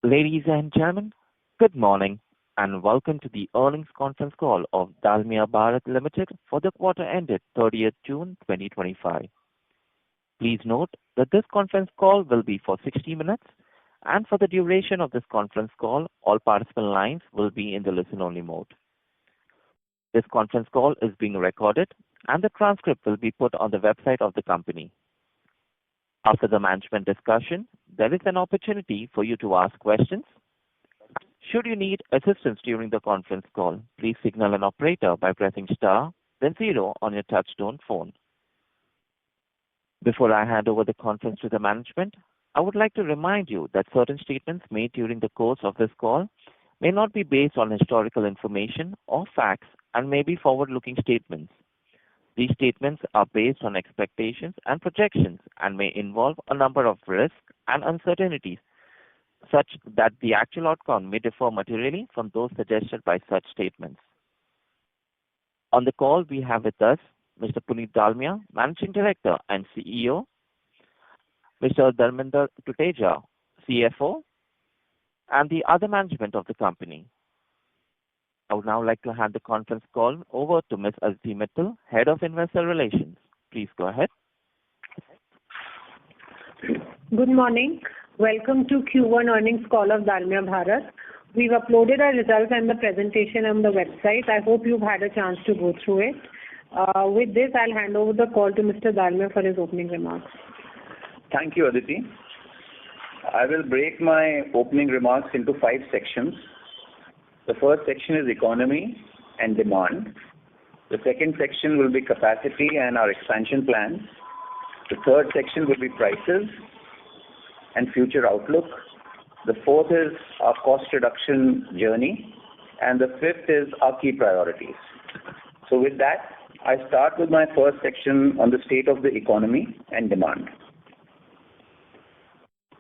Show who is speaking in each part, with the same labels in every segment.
Speaker 1: Ladies and gentlemen, good morning and welcome to the earnings conference call of Dalmia Bharat Ltd for the quarter ended 30th June 2025. Please note that this conference call will be for 60 minutes, and for the duration of this conference call, all participant lines will be in the listen-only mode. This conference call is being recorded, and the transcript will be put on the website of the company. After the management discussion, there is an opportunity for you to ask questions. Should you need assistance during the conference call, please signal an operator by pressing star, then zero on your touch-tone phone. Before I hand over the conference to the management, I would like to remind you that certain statements made during the course of this call may not be based on historical information or facts and may be forward-looking statements. These statements are based on expectations and projections and may involve a number of risks and uncertainties, such that the actual outcome may differ materially from those suggested by such statements. On the call, we have with us Mr. Puneet Dalmia, Managing Director and CEO, Mr. Dharmender Tuteja, CFO, and the other management of the company. I would now like to hand the conference call over to Ms. Aditi Mittal, Head of Investor Relations. Please go ahead.
Speaker 2: Good morning. Welcome to Q1 earnings call of Dalmia Bharat. We've uploaded our results and the presentation on the website. I hope you've had a chance to go through it. With this, I'll hand over the call to Mr. Dalmia for his opening remarks.
Speaker 3: Thank you, Aditi. I will break my opening remarks into 5 sections. The first section is economy and demand. The second section will be capacity and our expansion plans. The third section will be prices and future outlook. The fourth is our cost reduction journey. And the fifth is our key priorities. So with that, I start with my first section on the state of the economy and demand.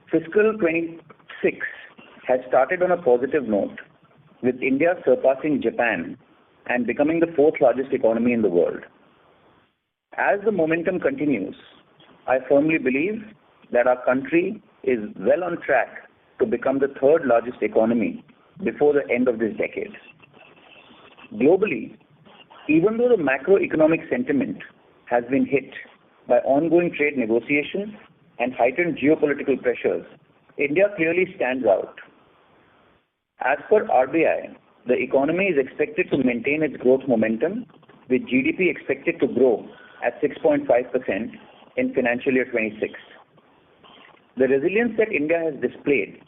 Speaker 3: Fiscal 26 has started on a positive note, with India surpassing Japan and becoming the 4th largest economy in the world. As the momentum continues, I firmly believe that our country is well on track to become the 3rd largest economy before the end of this decade. Globally, even though the macroeconomic sentiment has been hit by ongoing trade negotiations and heightened geopolitical pressures, India clearly stands out. As per RBI, the economy is expected to maintain its growth momentum, with GDP expected to grow at 6.5% in financial year 26. The resilience that India has displayed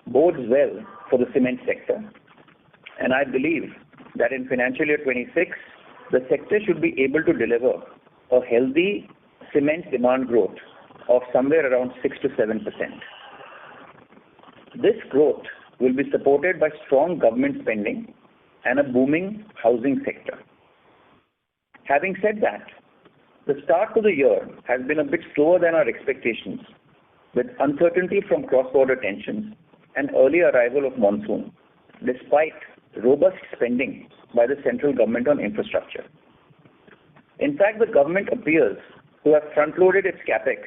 Speaker 3: bodes well for the cement sector, and I believe that in financial year 26, the sector should be able to deliver a healthy cement demand growth of somewhere around 6 to 7%. This growth will be supported by strong government spending and a booming housing sector. Having said that, the start to the year has been a bit slower than our expectations, with uncertainty from cross-border tensions and early arrival of monsoon, despite robust spending by the central government on infrastructure. In fact, the government appears to have front-loaded its capex,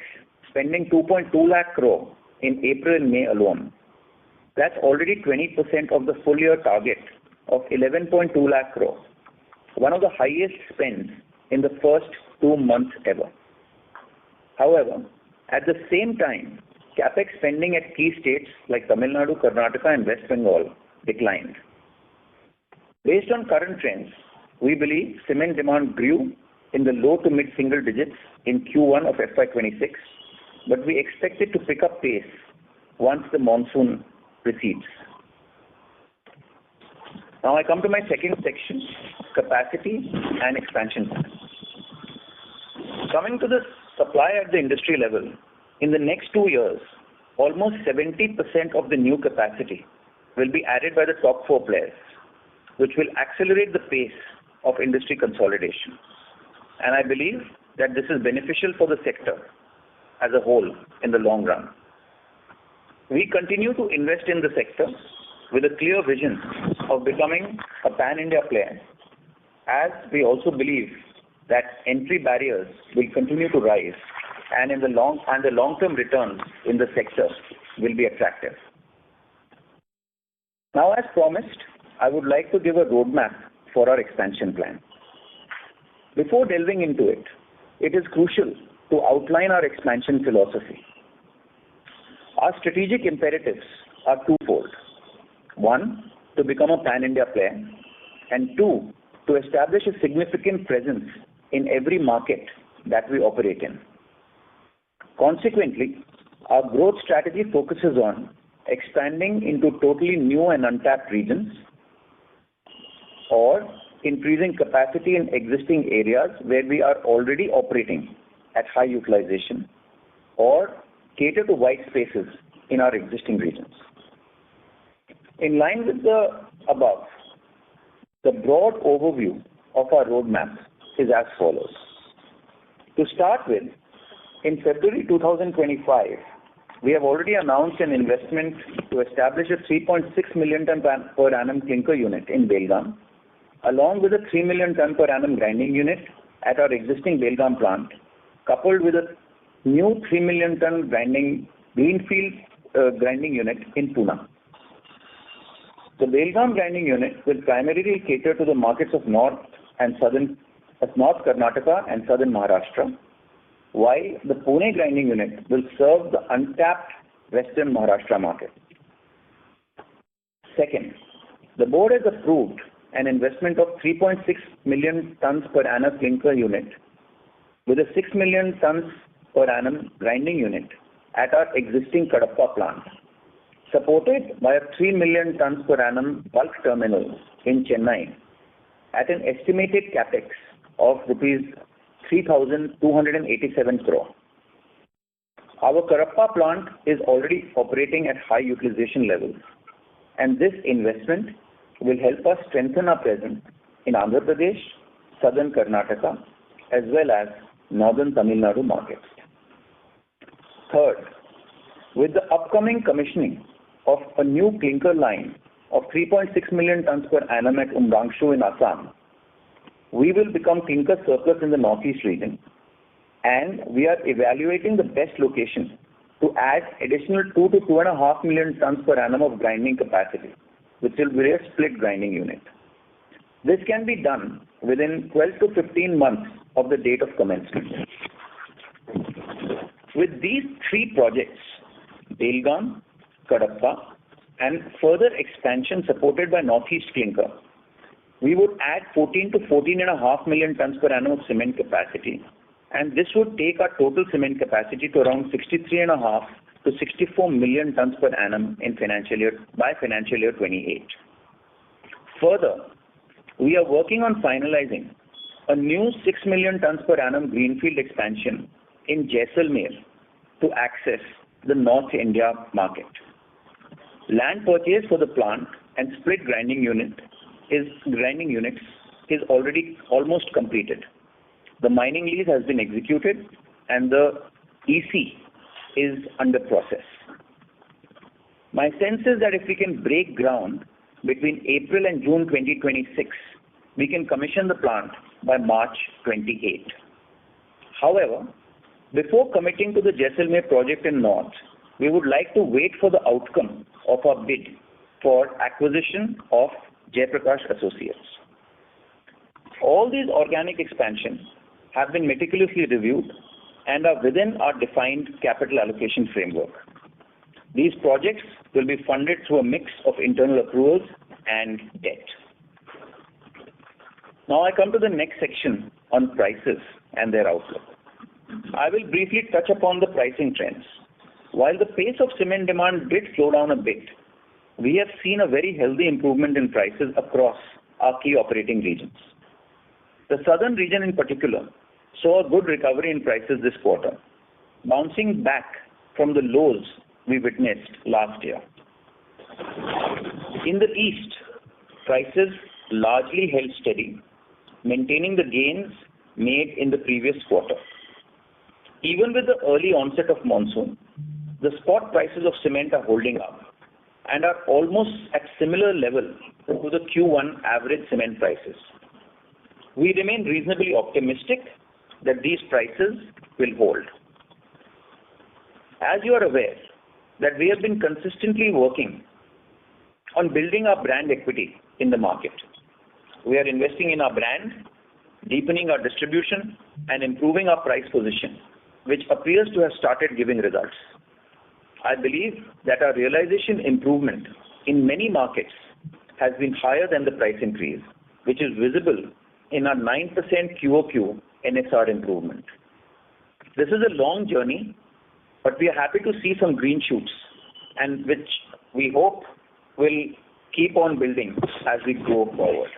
Speaker 3: spending 2.2 lakh crore in April and May alone. That's already 20% of the full year target of 11.2 lakh crore, one of the highest spends in the first 2 months ever. However, at the same time, capex spending at key states like Tamil Nadu, Karnataka and West Bengal declined. Based on current trends, we believe cement demand grew in the low to mid single digits in Q1 of FY26, but we expect it to pick up pace once the monsoon recedes. Now I come to my second section, capacity and expansion plans. Coming to the supply at the industry level, in the next 2 years, almost 70% of the new capacity will be added by the top 4 players, which will accelerate the pace of industry consolidation. And I believe that this is beneficial for the sector as a whole in the long run. We continue to invest in the sector with a clear vision of becoming a pan-India player, as we also believe that entry barriers will continue to rise and the long-term returns in the sector will be attractive. Now, as promised, I would like to give a roadmap for our expansion plan. Before delving into it, it is crucial to outline our expansion philosophy. Our strategic imperatives are twofold. One, to become a pan-India player, and two, to establish a significant presence in every market that we operate in. Consequently, our growth strategy focuses on expanding into totally new and untapped regions, or increasing capacity in existing areas where we are already operating at high utilization, or cater to white spaces in our existing regions. In line with the above, the broad overview of our roadmap is as follows. To start with, in February 2025, we have already announced an investment to establish a 3.6 million ton per annum clinker unit in Belgaum, along with a 3 million ton per annum grinding unit at our existing Belgaum plant, coupled with a new 3 million ton greenfield grinding unit in Pune. The Belgaum grinding unit will primarily cater to the markets of North Karnataka and Southern Maharashtra, while the Pune grinding unit will serve the untapped Western Maharashtra market. Second, the board has approved an investment of 3.6 million tons per annum clinker unit with a 6 million tons per annum grinding unit at our existing Kadapa plant, supported by a 3 million tons per annum bulk terminal in Chennai at an estimated capex of rupees 3,287 crore. Our Kadapa plant is already operating at high utilization levels, and this investment will help us strengthen our presence in Andhra Pradesh, Southern Karnataka, as well as Northern Tamil Nadu markets. Third, with the upcoming commissioning of a new clinker line of 3.6 million tons per annum at Umrangshu in Assam, we will become clinker surplus in the Northeast region, and we are evaluating the best location to add additional 2 to 2.5 million tons per annum of grinding capacity, which will be a split grinding unit. This can be done within 12 to 15 months of the date of commencement. With these three projects, Belgaum, Kadapa, and further expansion supported by Northeast clinker, we would add 14 to 14.5 million tons per annum of cement capacity, and this would take our total cement capacity to around 63.5 to 64 million tons per annum by financial year 28. Further, we are working on finalizing a new 6 million tons per annum greenfield expansion in Jaisalmer to access the North India market. Land purchase for the plant and split grinding units is already almost completed. The mining lease has been executed and the EC is under process. My sense is that if we can break ground between April and June 2026, we can commission the plant by March 28. However, before committing to the Jaisalmer project in North, we would like to wait for the outcome of our bid for acquisition of Jaiprakash Associates. All these organic expansions have been meticulously reviewed and are within our defined capital allocation framework. These projects will be funded through a mix of internal accruals and debt. Now I come to the next section on prices and their outlook. I will briefly touch upon the pricing trends. While the pace of cement demand did slow down a bit, we have seen a very healthy improvement in prices across our key operating regions. The southern region in particular saw a good recovery in prices this quarter, bouncing back from the lows we witnessed last year. In the east, prices largely held steady, maintaining the gains made in the previous quarter. Even with the early onset of monsoon, the spot prices of cement are holding up and are almost at similar level to the Q1 average cement prices. We remain reasonably optimistic that these prices will hold. As you are aware, that we have been consistently working on building our brand equity in the market. We are investing in our brand, deepening our distribution, and improving our price position, which appears to have started giving results. I believe that our realization improvement in many markets has been higher than the price increase, which is visible in our 9% QOQ NSR improvement. This is a long journey, but we are happy to see some green shoots, and which we hope will keep on building as we go forward.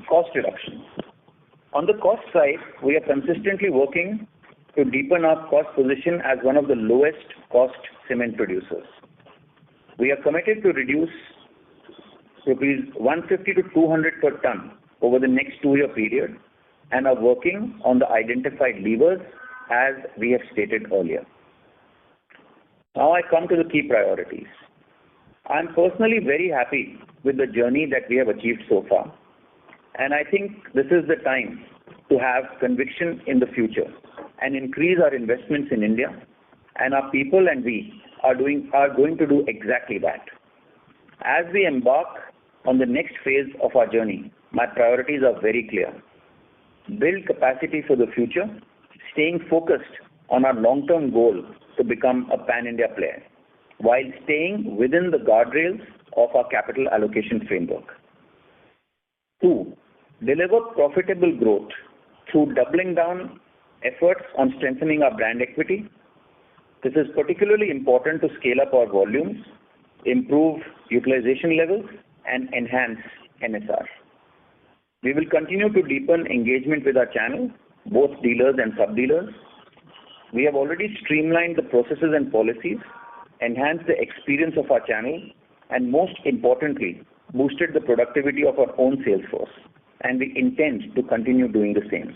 Speaker 3: Cost reduction. On the cost side, we are consistently working to deepen our cost position as one of the lowest cost cement producers. We are committed to reduce rupees 150 to 200 per ton over the next 2-year period and are working on the identified levers as we have stated earlier. Now I come to the key priorities. I am personally very happy with the journey that we have achieved so far, and I think this is the time to have conviction in the future and increase our investments in India, and our people and we are going to do exactly that. As we embark on the next phase of our journey, my priorities are very clear. Build capacity for the future, staying focused on our long-term goal to become a pan-India player, while staying within the guardrails of our capital allocation framework. 2, deliver profitable growth through doubling down efforts on strengthening our brand equity. This is particularly important to scale up our volumes, improve utilization levels, and enhance NSR. We will continue to deepen engagement with our channel, both dealers and sub-dealers. We have already streamlined the processes and policies, enhanced the experience of our channel, and most importantly, boosted the productivity of our own sales force, and we intend to continue doing the same.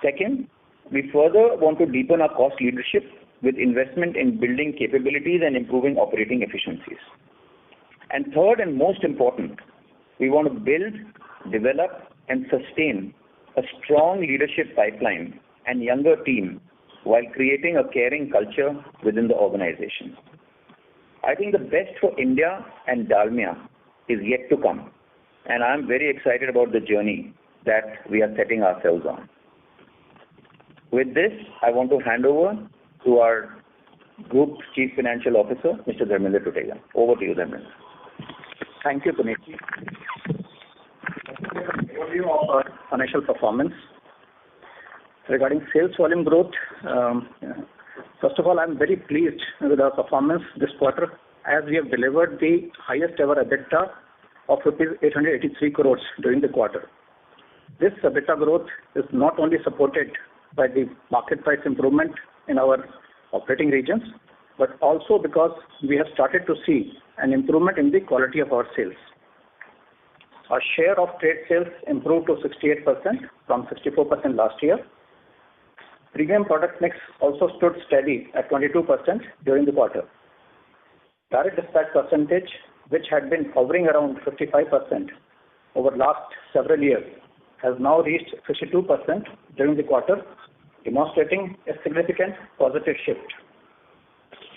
Speaker 3: Second, we further want to deepen our cost leadership with investment in building capabilities and improving operating efficiencies. And third and most important, we want to build, develop, and sustain a strong leadership pipeline and younger team while creating a caring culture within the organization. I think the best for India and Dalmia is yet to come, and I am very excited about the journey that we are setting ourselves on. With this, I want to hand over to our Group Chief Financial Officer, Mr. Dharmendra Tutteja. Over to you, Dharmendra.
Speaker 4: Thank you, Puneet. Overview of our financial performance. Regarding sales volume growth, first of all, I'm very pleased with our performance this quarter, as we have delivered the highest ever EBITDA of rupees 883 crores during the quarter. This EBITDA growth is not only supported by the market price improvement in our operating regions, but also because we have started to see an improvement in the quality of our sales. Our share of trade sales improved to 68% from 64% last year. Premium product mix also stood steady at 22% during the quarter. Direct dispatch percentage, which had been hovering around 55% over last several years, has now reached 52% during the quarter, demonstrating a significant positive shift.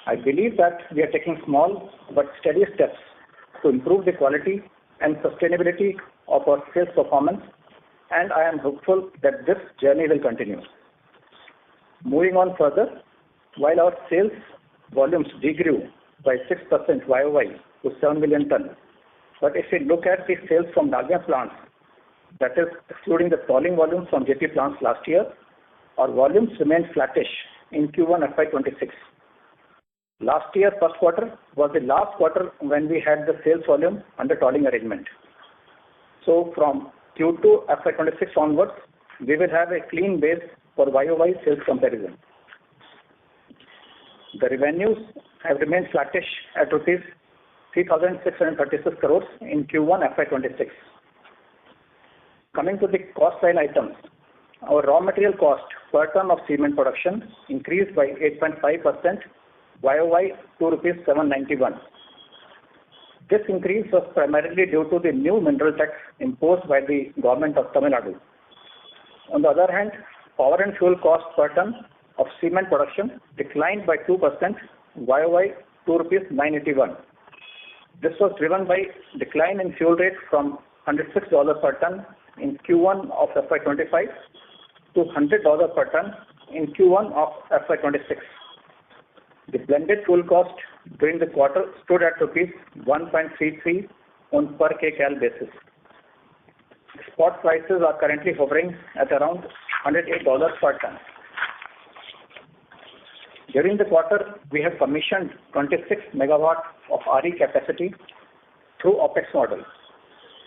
Speaker 4: I believe that we are taking small but steady steps to improve the quality and sustainability of our sales performance, and I am hopeful that this journey will continue. Moving on further, while our sales volumes degrew by 6% YOY to 7 million tons, but if we look at the sales from Dalmia plants, that is excluding the tolling volumes from JP plants last year, our volumes remained flattish in Q1 FY26. Last year, first quarter was the last quarter when we had the sales volume under tolling arrangement. So from Q2 FY26 onwards, we will have a clean base for YOY sales comparison. The revenues have remained flattish at rupees 3,636 crores in Q1 FY26. Coming to the cost line items, our raw material cost per ton of cement production increased by 8.5% YOY to rupees 791. This increase was primarily due to the new mineral tax imposed by the government of Tamil Nadu. On the other hand, power and fuel cost per ton of cement production declined by 2% YOY to rupees 981. This was driven by decline in fuel rate from $106 per ton in Q1 of FY25 to $100 per ton in Q1 of FY26. The blended fuel cost during the quarter stood at rupees 1.33 on per kcal basis. Spot prices are currently hovering at around $108 per ton. During the quarter, we have commissioned 26 megawatt of RE capacity through OPEX model.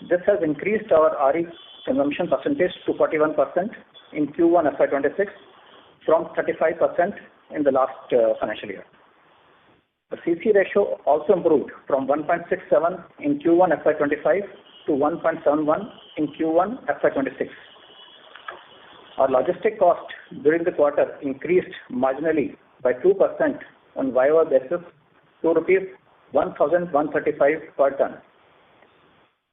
Speaker 4: This has increased our RE consumption percentage to 41% in Q1 FY26 from 35% in the last financial year. The CC ratio also improved from 1.67 in Q1 FY25 to 1.71 in Q1 FY26. Our logistic cost during the quarter increased marginally by 2% on YOY basis to rupees 1,135 per ton.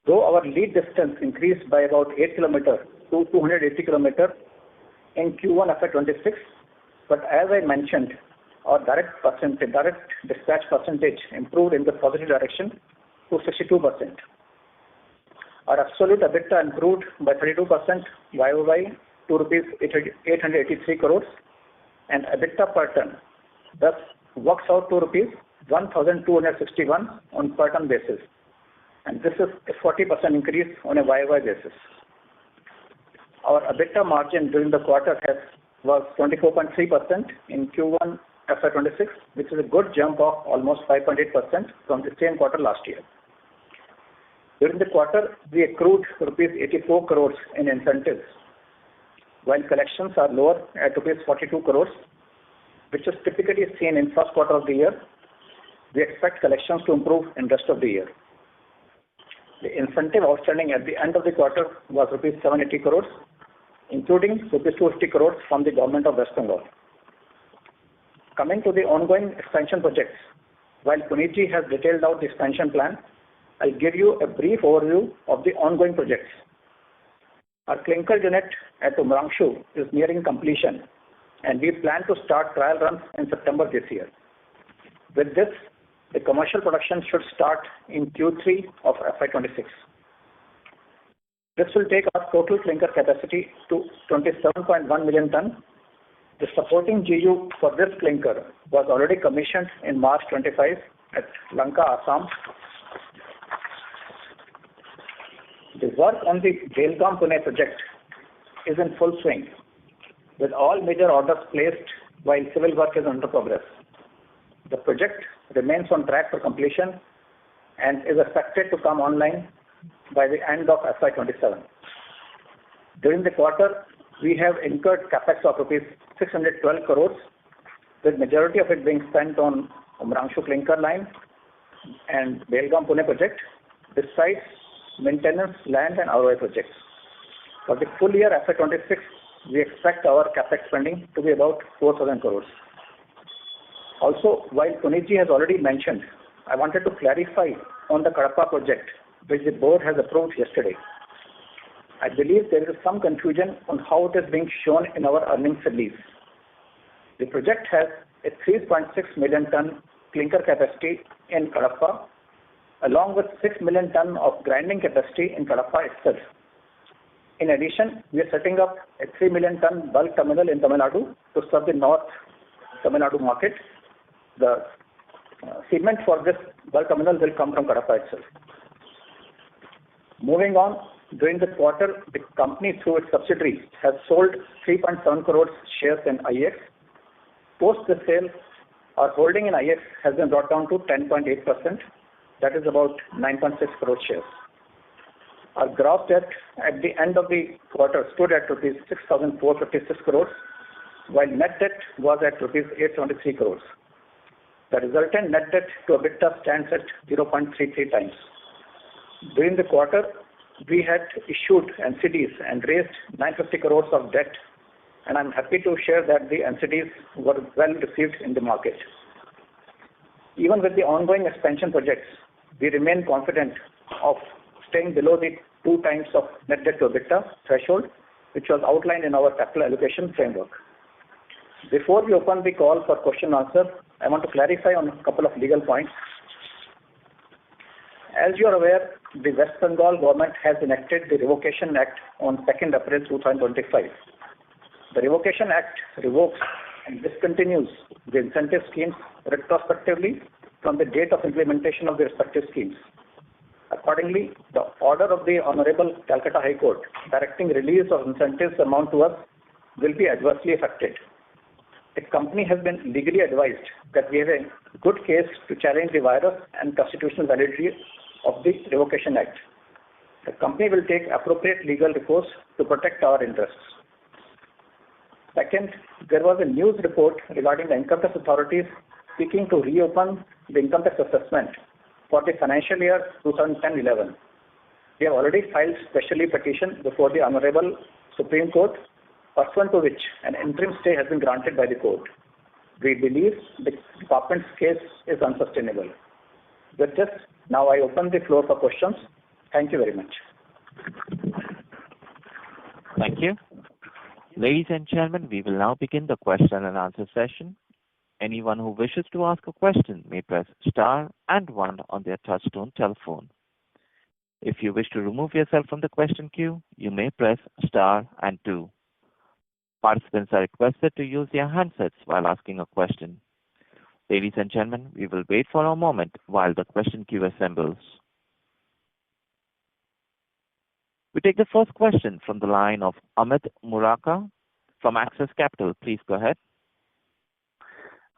Speaker 4: Though our lead distance increased by about 8 km to 280 km in Q1 FY26, but as I mentioned, our direct dispatch percentage improved in the positive direction to 62%. Our absolute EBITDA improved by 32% YOY to rupees 883 crores, and EBITDA per ton thus works out to rupees 1,261 on per ton basis, and this is a 40% increase on a YOY basis. Our EBITDA margin during the quarter was 24.3% in Q1 FY26, which is a good jump of almost 5.8% from the same quarter last year. During the quarter, we accrued rupees 84 crores in incentives, while collections are lower at rupees 42 crores, which is typically seen in first quarter of the year. We expect collections to improve in rest of the year. The incentive outstanding at the end of the quarter was rupees 780 crores, including rupees 250 crores from the government of West Bengal. Coming to the ongoing expansion projects, while Puneetji has detailed out the expansion plan, I'll give you a brief overview of the ongoing projects. Our clinker unit at Umrangshu is nearing completion, and we plan to start trial runs in September this year. With this, the commercial production should start in Q3 of FY26. This will take our total clinker capacity to 27.1 million ton. The supporting GU for this clinker was already commissioned in March 25 at Lanka, Assam. The work on the Belgaum Pune project is in full swing, with all major orders placed while civil work is under progress. The project remains on track for completion and is expected to come online by the end of FY27. During the quarter, we have incurred capex of rupees 612 crores, with majority of it being spent on Umrangshu clinker line and Belgaum Pune project, besides maintenance, land and ROI projects. For the full year FY26, we expect our capex spending to be about 4,000 crores. Also, while Puneetji has already mentioned, I wanted to clarify on the Kadapa project, which the board has approved yesterday. I believe there is some confusion on how it is being shown in our earnings release. The project has a 3.6 million ton clinker capacity in Kadapa, along with 6 million ton of grinding capacity in Kadapa itself. In addition, we are setting up a 3 million ton bulk terminal in Tamil Nadu to serve the North Tamil Nadu market. The cement for this bulk terminal will come from Kadapa itself. Moving on, during the quarter, the company through its subsidiaries has sold 3.7 crores shares in IEX. Post the sale, our holding in IEX has been brought down to 10.8%. That is about 9.6 crore shares. Our gross debt at the end of the quarter stood at rupees 6,456 crores, while net debt was at rupees 873 crores. The resultant net debt to EBITDA stands at 0.33 times. During the quarter, we had issued NCDs and raised 950 crores of debt, and I'm happy to share that the NCDs were well received in the market. Even with the ongoing expansion projects, we remain confident of staying below the 2 times of net debt to EBITDA threshold, which was outlined in our capital allocation framework. Before we open the call for question and answer, I want to clarify on a couple of legal points. As you are aware, the West Bengal government has enacted the Revocation Act on 2nd April 2025. The Revocation Act revokes and discontinues the incentive schemes retrospectively from the date of implementation of the respective schemes. Accordingly, the order of the Honorable Calcutta High Court directing release of incentives amount to us will be adversely affected. The company has been legally advised that we have a good case to challenge the virus and constitutional validity of the Revocation Act. The company will take appropriate legal recourse to protect our interests. Second, there was a news report regarding the income tax authorities seeking to reopen the income tax assessment for the financial year 2010-11. We have already filed specially petition before the Honorable Supreme Court, pursuant to which an interim stay has been granted by the court. We believe the department's case is unsustainable. With this, now I open the floor for questions. Thank you very much.
Speaker 1: Thank you. Ladies and gentlemen, we will now begin the question and answer session. Anyone who wishes to ask a question may press star and one on their touchtone telephone. If you wish to remove yourself from the question queue, you may press star and two. Participants are requested to use their handsets while asking a question. Ladies and gentlemen, we will wait for a moment while the question queue assembles. We take the first question from the line of Amit Murarka from Axis Capital. Please go ahead.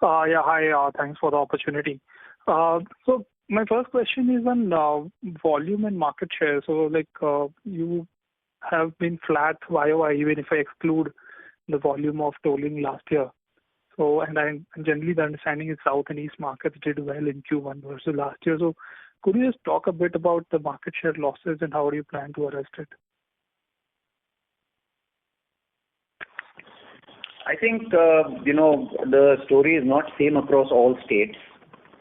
Speaker 5: Hi. Thanks for the opportunity. So my first question is on volume and market share. So you have been flat YOY, even if I exclude the volume of tolling last year. So, and generally the understanding is South and East markets did well in Q1 versus last year. So could you just talk a bit about the market share losses and how do you plan to arrest it?
Speaker 3: I think, the story is not same across all states.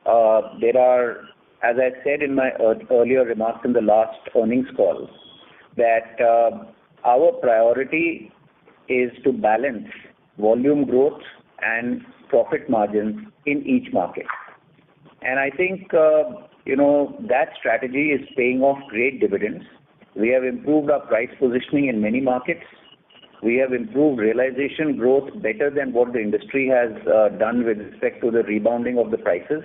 Speaker 3: There are, as I said in my earlier remarks in the last earnings call, that our priority is to balance volume growth and profit margins in each market. And I think, that strategy is paying off great dividends. We have improved our price positioning in many markets. We have improved realization growth better than what the industry has done with respect to the rebounding of the prices.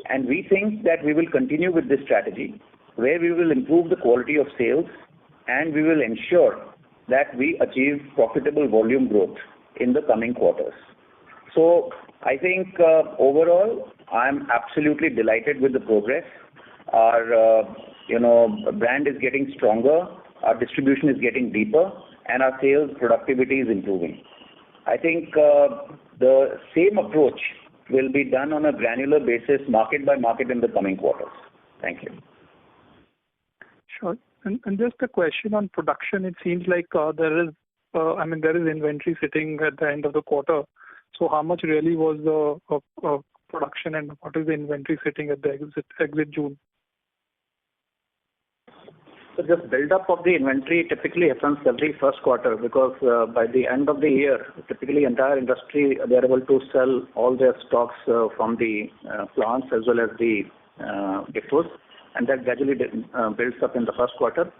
Speaker 3: And we think that we will continue with this strategy where we will improve the quality of sales and we will ensure that we achieve profitable volume growth in the coming quarters. So I think overall, I'm absolutely delighted with the progress. Our brand is getting stronger, our distribution is getting deeper, and our sales productivity is improving. I think the same approach will be done on a granular basis, market by market in the coming quarters. Thank you.
Speaker 5: Sure. And just a question on production. It seems like there is inventory sitting at the end of the quarter. So how much really was the production and what is the inventory sitting at the exit June?
Speaker 4: So just build up of the inventory typically happens every first quarter because by the end of the year, typically entire industry, they are able to sell all their stocks from the plants as well as the depots, and that gradually builds up in the first quarter,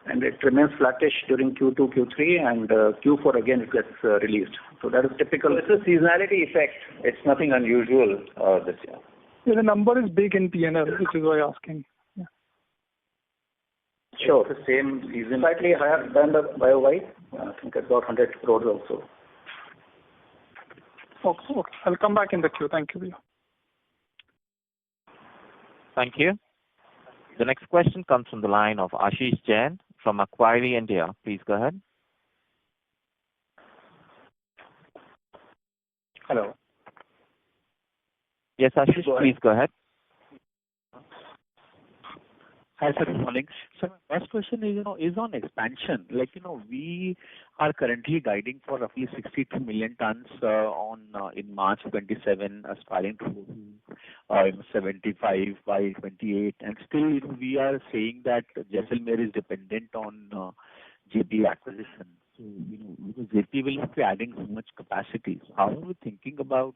Speaker 4: and it remains flattish during Q2, Q3, and Q4 again it gets released. So that is typical.
Speaker 3: So it's a seasonality effect. It's nothing unusual this year.
Speaker 5: Yeah, the number is big in P&L, which is why I'm asking.
Speaker 4: Sure. It's the same season. Slightly higher than the YOY. I think about 100 crores also.
Speaker 5: Okay. I'll come back in the queue. Thank you.
Speaker 1: Thank you. The next question comes from the line of Ashish Jain from Macquarie India. Please go ahead.
Speaker 6: Hello.
Speaker 1: Yes, Ashish, please go ahead.
Speaker 6: Hi, sir. Good morning. So my first question is on expansion. We are currently guiding for roughly 62 million tons in March 27, aspiring to 75 by 28, and still we are saying that Jaisalmer is dependent on JP acquisition. So, because JP will not be adding so much capacity. So how are we thinking about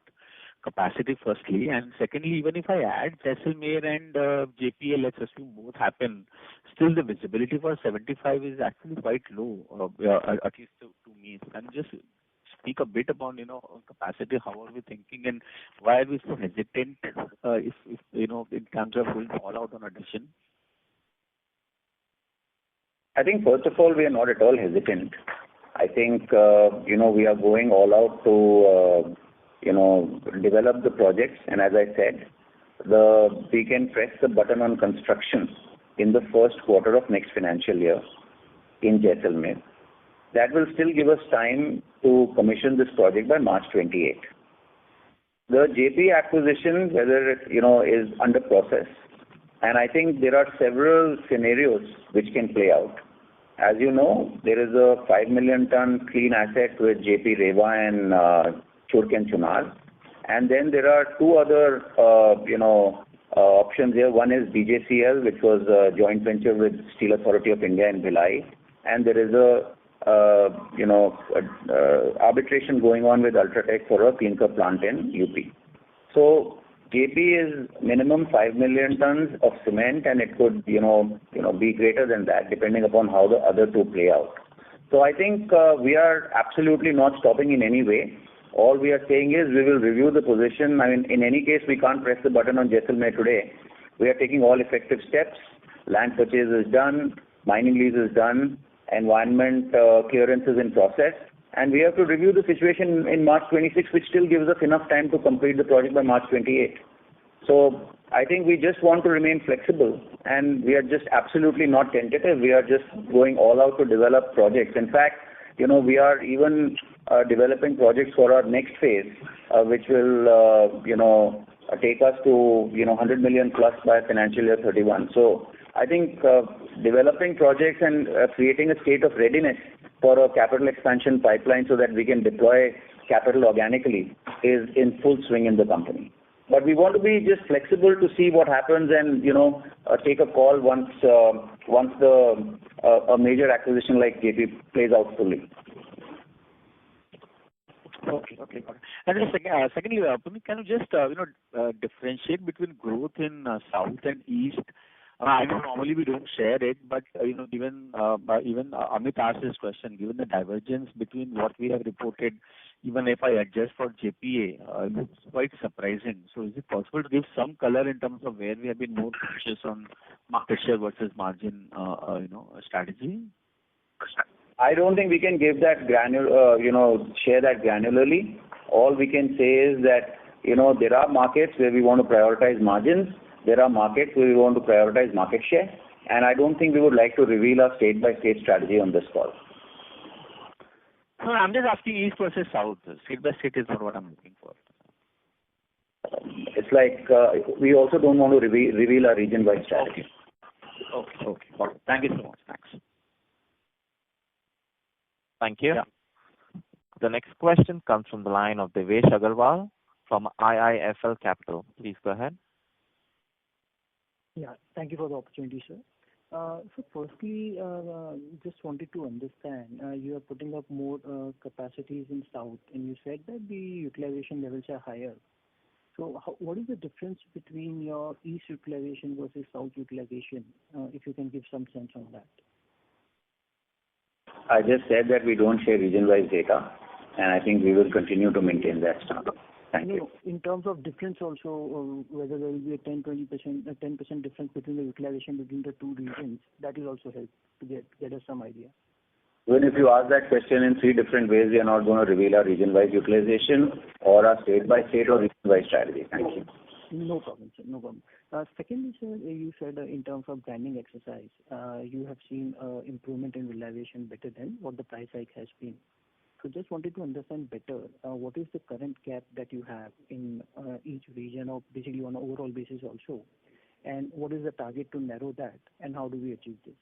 Speaker 6: capacity firstly? And secondly, even if I add Jaisalmer and JPA, let's assume both happen, still the visibility for 75 is actually quite low, at least to me. So can you just speak a bit about, capacity, how are we thinking and why are we so hesitant if in terms of going all out on addition?
Speaker 3: I think first of all, we are not at all hesitant. I think, we are going all out to, develop the projects. And as I said, we can press the button on construction in the first quarter of next financial year in Jaisalmer. That will still give us time to commission this project by March 28. The JP acquisition, whether it, is under process. And I think there are several scenarios which can play out. As you know, there is a 5 million ton clean asset with JP Rewa and Churk and Chunar. And then there are two other, options here. One is BJCL, which was a joint venture with Steel Authority of India in Bhilai. And there is arbitration going on with Ultratech for a clinker plant in UP. So JP is minimum 5 million tons of cement, and it could, be greater than that, depending upon how the other two play out. So I think we are absolutely not stopping in any way. All we are saying is we will review the position. I mean, in any case, we can't press the button on Jaisalmer today. We are taking all effective steps. Land purchase is done, mining lease is done, environment clearance is in process. And we have to review the situation in March 26, which still gives us enough time to complete the project by March 28. So I think we just want to remain flexible, and we are just absolutely not tentative. We are just going all out to develop projects. In fact, we are even developing projects for our next phase, which will, take us to, 100 million plus by financial year 31. So I think developing projects and creating a state of readiness for a capital expansion pipeline so that we can deploy capital organically is in full swing in the company. But we want to be just flexible to see what happens and, take a call once a major acquisition like JP plays out fully.
Speaker 6: Okay, got it. And then secondly, Puneet, can you just differentiate between growth in south and east? I know normally we don't share it, but given even Amit asked this question, given the divergence between what we have reported, even if I adjust for JPA, it looks quite surprising. So is it possible to give some color in terms of where we have been more cautious on market share versus margin, strategy?
Speaker 3: I don't think we can give that share that granularly. All we can say is that, there are markets where we want to prioritize margins. There are markets where we want to prioritize market share. And I don't think we would like to reveal our state-by-state strategy on this call.
Speaker 6: No, I'm just asking east versus south. State-by-state is not what I'm looking for.
Speaker 3: It's like we also don't want to reveal our region-wide strategy.
Speaker 6: Okay. Got it. Thank you so much. Thanks.
Speaker 1: Thank you.
Speaker 6: Yeah.
Speaker 1: The next question comes from the line of Devesh Agarwal from IIFL Capital. Please go ahead.
Speaker 7: Yeah, thank you for the opportunity, sir. So firstly, just wanted to understand, you are putting up more capacities in south, and you said that the utilization levels are higher. So what is the difference between your east utilization versus south utilization, if you can give some sense on that?
Speaker 3: I just said that we don't share region-wise data, and I think we will continue to maintain that stance. Thank you.
Speaker 7: In terms of difference also, whether there will be a 10% difference between the utilization between the two regions, that will also help to get us some idea.
Speaker 3: Even if you ask that question in three different ways, we are not going to reveal our region-wise utilization or our state-by-state or region-wise strategy. Thank you.
Speaker 7: No problem, sir. No problem. Secondly, sir, you said in terms of branding exercise, you have seen improvement in realization better than what the price hike has been. So just wanted to understand better, what is the current gap that you have in each region, or basically on an overall basis also, and what is the target to narrow that, and how do we achieve this?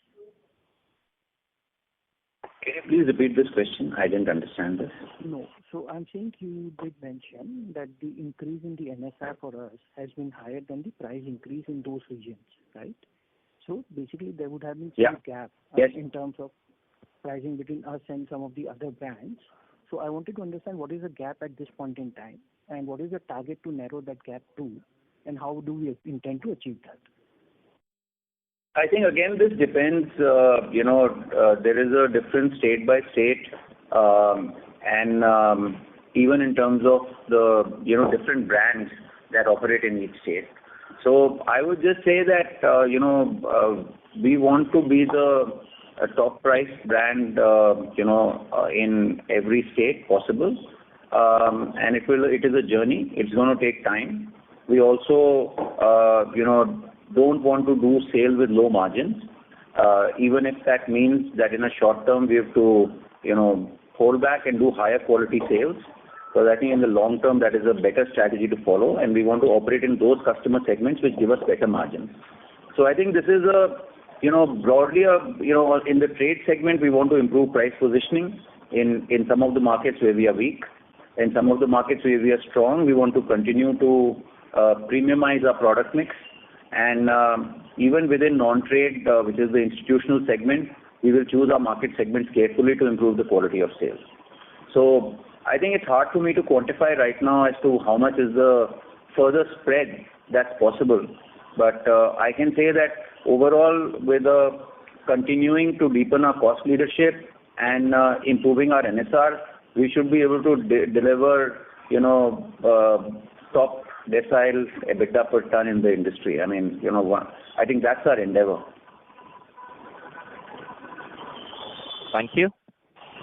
Speaker 3: Can you please repeat this question? I didn't understand this.
Speaker 7: No. So I'm saying you did mention that the increase in the NSR for us has been higher than the price increase in those regions, right? So basically there would have been some gap in terms of pricing between us and some of the other brands. So I wanted to understand what is the gap at this point in time, and what is the target to narrow that gap to, and how do we intend to achieve that?
Speaker 3: I think again this depends. There is a different state by state, and even in terms of the different brands that operate in each state. So I would just say that we want to be the top price brand in every state possible, and it is a journey. It's going to take time. We also don't want to do sales with low margins, even if that means that in a short term we have to hold back and do higher quality sales. Because I think in the long term that is a better strategy to follow, and we want to operate in those customer segments which give us better margins. So I think this is broadly in the trade segment we want to improve price positioning in some of the markets where we are weak. In some of the markets where we are strong, we want to continue to premiumize our product mix. And even within non-trade, which is the institutional segment, we will choose our market segments carefully to improve the quality of sales. So I think it's hard for me to quantify right now as to how much is the further spread that's possible. But I can say that overall, with continuing to deepen our cost leadership and improving our NSR, we should be able to deliver, top decile EBITDA per ton in the industry. I mean, I think that's our endeavor.
Speaker 1: Thank you.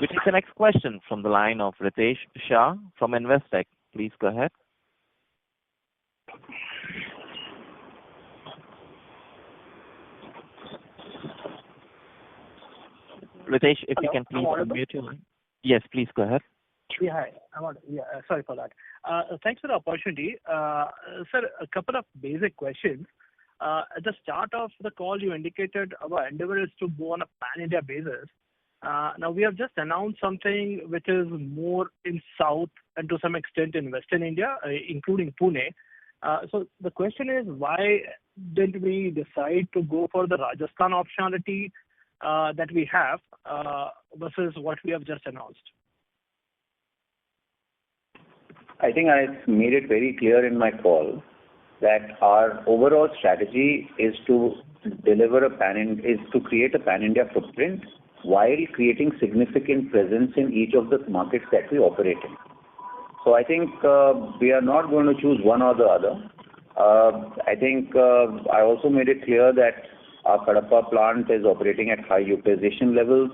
Speaker 1: We take the next question from the line of Ritesh Shah from Investec. Please go ahead. Ritesh, if you can please unmute your line. Yes, please go ahead.
Speaker 8: Yeah, hi. Sorry for that. Thanks for the opportunity. Sir, a couple of basic questions. At the start of the call, you indicated our endeavor is to go on a pan-India basis. Now, we have just announced something which is more in South and to some extent in Western India, including Pune. So the question is, why didn't we decide to go for the Rajasthan optionality that we have versus what we have just announced?
Speaker 3: I think I made it very clear in my call that our overall strategy is to create a pan-India footprint while creating significant presence in each of the markets that we operate in. So I think we are not going to choose one or the other. I think I also made it clear that our Kadapa plant is operating at high utilization levels,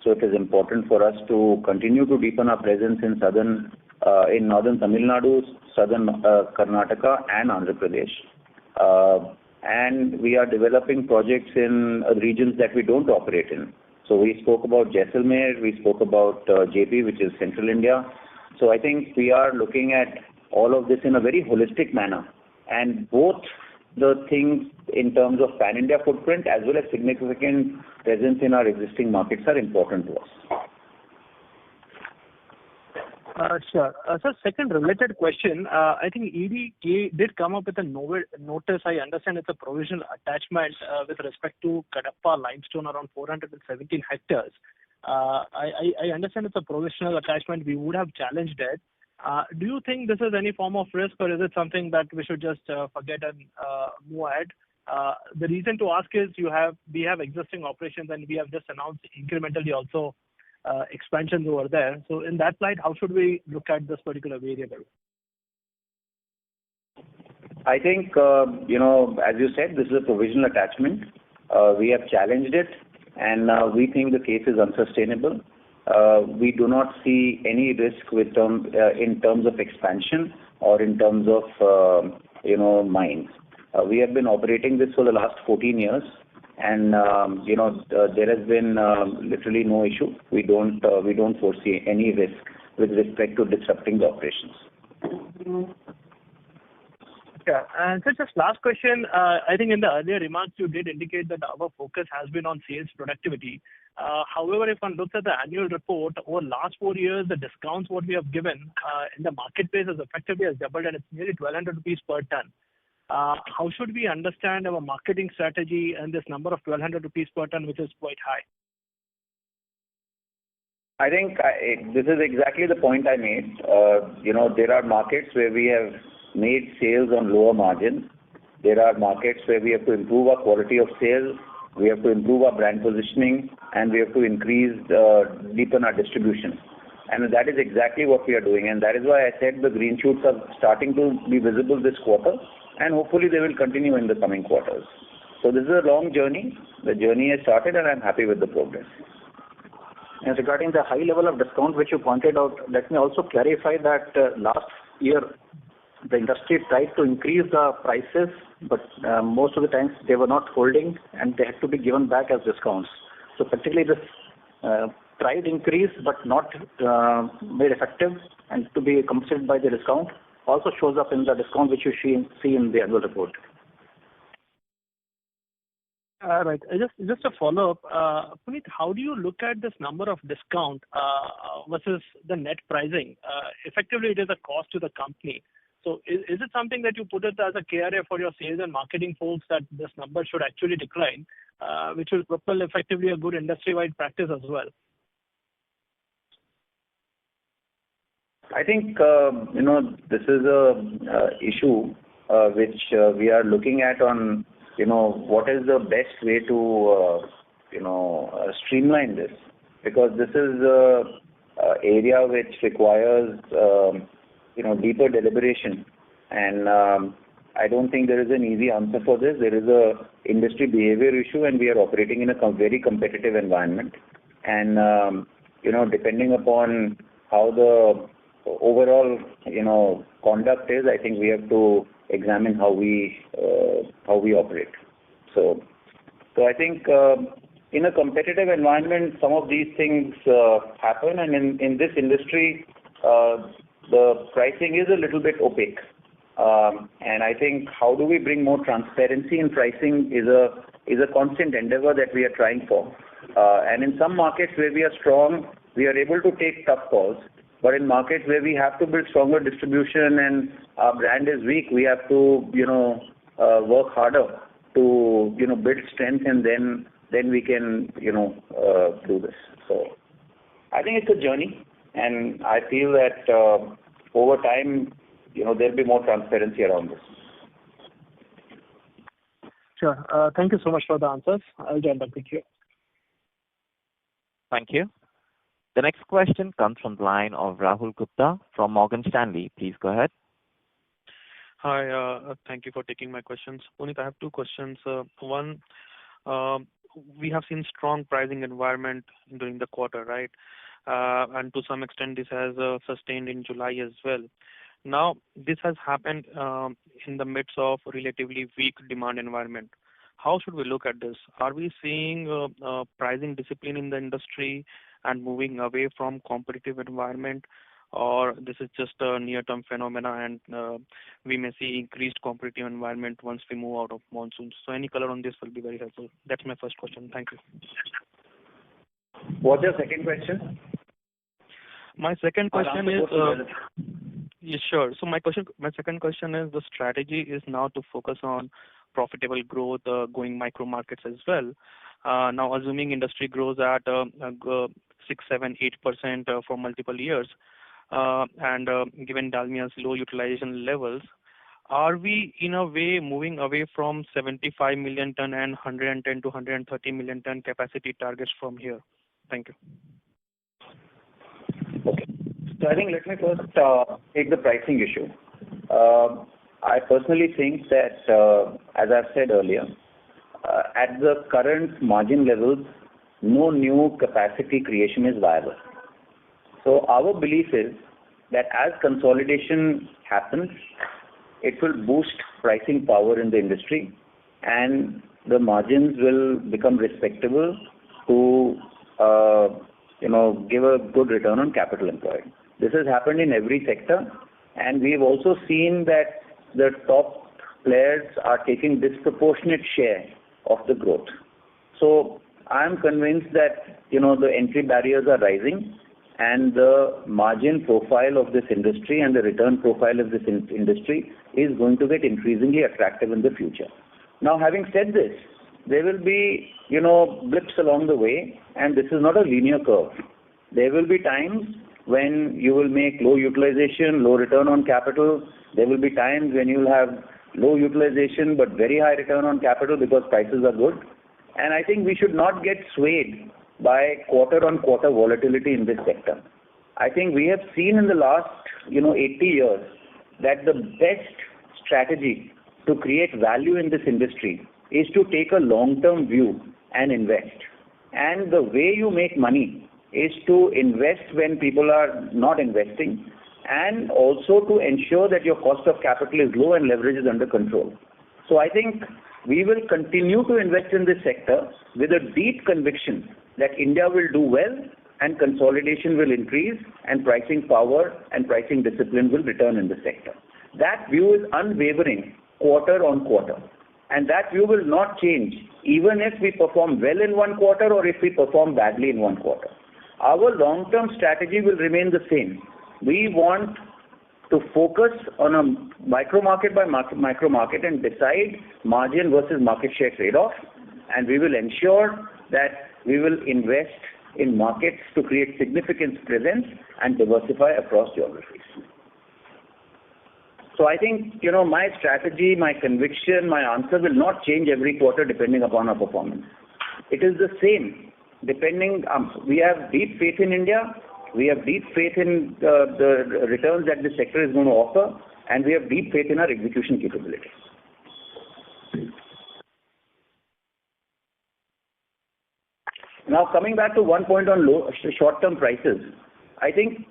Speaker 3: so it is important for us to continue to deepen our presence in northern Tamil Nadu, southern Karnataka, and Andhra Pradesh. And we are developing projects in regions that we don't operate in. So we spoke about Jaisalmer, we spoke about JP, which is Central India. So I think we are looking at all of this in a very holistic manner. And both the things in terms of pan-India footprint as well as significant presence in our existing markets are important to us.
Speaker 8: Sure. So second related question, I think ED did come up with a notice. I understand it's a provisional attachment with respect to Kadapa limestone around 417 hectares. I understand it's a provisional attachment. We would have challenged it. Do you think this is any form of risk, or is it something that we should just forget and move ahead? The reason to ask is we have existing operations and we have just announced incrementally also expansions over there. So in that light, how should we look at this particular variable?
Speaker 3: I think, as you said, this is a provisional attachment. We have challenged it, and we think the case is unsustainable. We do not see any risk in terms of expansion or in terms of mines. We have been operating this for the last 14 years, and there has been literally no issue. We don't foresee any risk with respect to disrupting the operations.
Speaker 8: Yeah, and so just last question. I think in the earlier remarks you did indicate that our focus has been on sales productivity. However, if one looks at the annual report over last 4 years, the discounts what we have given in the marketplace has effectively doubled, and it's nearly 1,200 rupees per ton. How should we understand our marketing strategy and this number of 1,200 rupees per ton, which is quite high?
Speaker 3: I think this is exactly the point I made. There are markets where we have made sales on lower margins. There are markets where we have to improve our quality of sales, we have to improve our brand positioning, and we have to deepen our distribution. And that is exactly what we are doing. And that is why I said the green shoots are starting to be visible this quarter, and hopefully they will continue in the coming quarters. So this is a long journey. The journey has started, and I'm happy with the progress.
Speaker 4: And regarding the high level of discount which you pointed out, let me also clarify that last year the industry tried to increase the prices, but most of the times they were not holding and they had to be given back as discounts. So particularly this price increase but not made effective and to be compensated by the discount also shows up in the discount which you see in the annual report.
Speaker 8: Right. Just a follow-up. Puneet, how do you look at this number of discount versus the net pricing? Effectively, it is a cost to the company. So is it something that you put it as a KRA for your sales and marketing folks that this number should actually decline, which will propel effectively a good industry-wide practice as well?
Speaker 3: I think, this is a issue which we are looking at on, what is the best way to, streamline this. Because this is a area which requires, deeper deliberation. And I don't think there is an easy answer for this. There is a industry behavior issue, and we are operating in a very competitive environment. And, depending upon how the overall, conduct is, I think we have to examine how we operate. So I think in a competitive environment, some of these things happen, and in this industry, the pricing is a little bit opaque. And I think how do we bring more transparency in pricing is a constant endeavor that we are trying for. And in some markets where we are strong, we are able to take tough calls. But in markets where we have to build stronger distribution and our brand is weak, we have to, work harder to, build strength, and then we can, do this. So I think it's a journey, and I feel that over time, there'll be more transparency around this.
Speaker 8: Sure. Thank you so much for the answers. I'll join back with you.
Speaker 1: Thank you. The next question comes from the line of Rahul Gupta from Morgan Stanley. Please go ahead.
Speaker 9: Hi, thank you for taking my questions. Puneet, I have two questions. One, we have seen strong pricing environment during the quarter, right? And to some extent, this has sustained in July as well. Now, this has happened in the midst of relatively weak demand environment. How should we look at this? Are we seeing pricing discipline in the industry and moving away from competitive environment, or this is just a near-term phenomena and we may see increased competitive environment once we move out of monsoon? So any color on this will be very helpful. That's my first question. Thank you.
Speaker 3: What's your second question?
Speaker 9: My second question is... Yeah, sure. So my second question is, the strategy is now to focus on profitable growth, going micro markets as well. Now, assuming industry grows at 6, 7, 8% for multiple years, and given Dalmia's low utilization levels, are we in a way moving away from 75 million ton and 110 to 130 million ton capacity targets from here? Thank you.
Speaker 3: Okay. So I think let me first take the pricing issue. I personally think that, as I've said earlier, at the current margin levels, no new capacity creation is viable. So our belief is that as consolidation happens, it will boost pricing power in the industry, and the margins will become respectable to, give a good return on capital employed. This has happened in every sector, and we've also seen that the top players are taking disproportionate share of the growth. So I'm convinced that, the entry barriers are rising, and the margin profile of this industry and the return profile of this industry is going to get increasingly attractive in the future. Now, having said this, there will be, blips along the way, and this is not a linear curve. There will be times when you will make low utilization, low return on capital. There will be times when you will have low utilization but very high return on capital because prices are good. And I think we should not get swayed by quarter-on-quarter volatility in this sector. I think we have seen in the last, 80 years that the best strategy to create value in this industry is to take a long-term view and invest. And the way you make money is to invest when people are not investing, and also to ensure that your cost of capital is low and leverage is under control. So I think we will continue to invest in this sector with a deep conviction that India will do well and consolidation will increase and pricing power and pricing discipline will return in the sector. That view is unwavering quarter on quarter, and that view will not change even if we perform well in one quarter or if we perform badly in one quarter. Our long-term strategy will remain the same. We want to focus on a micro market by micro market and decide margin versus market share trade-off, and we will ensure that we will invest in markets to create significant presence and diversify across geographies. So I think, my strategy, my conviction, my answer will not change every quarter depending upon our performance. It is the same depending, we have deep faith in India, we have deep faith in the returns that the sector is going to offer, and we have deep faith in our execution capabilities. Now, coming back to one point on short-term prices, I think,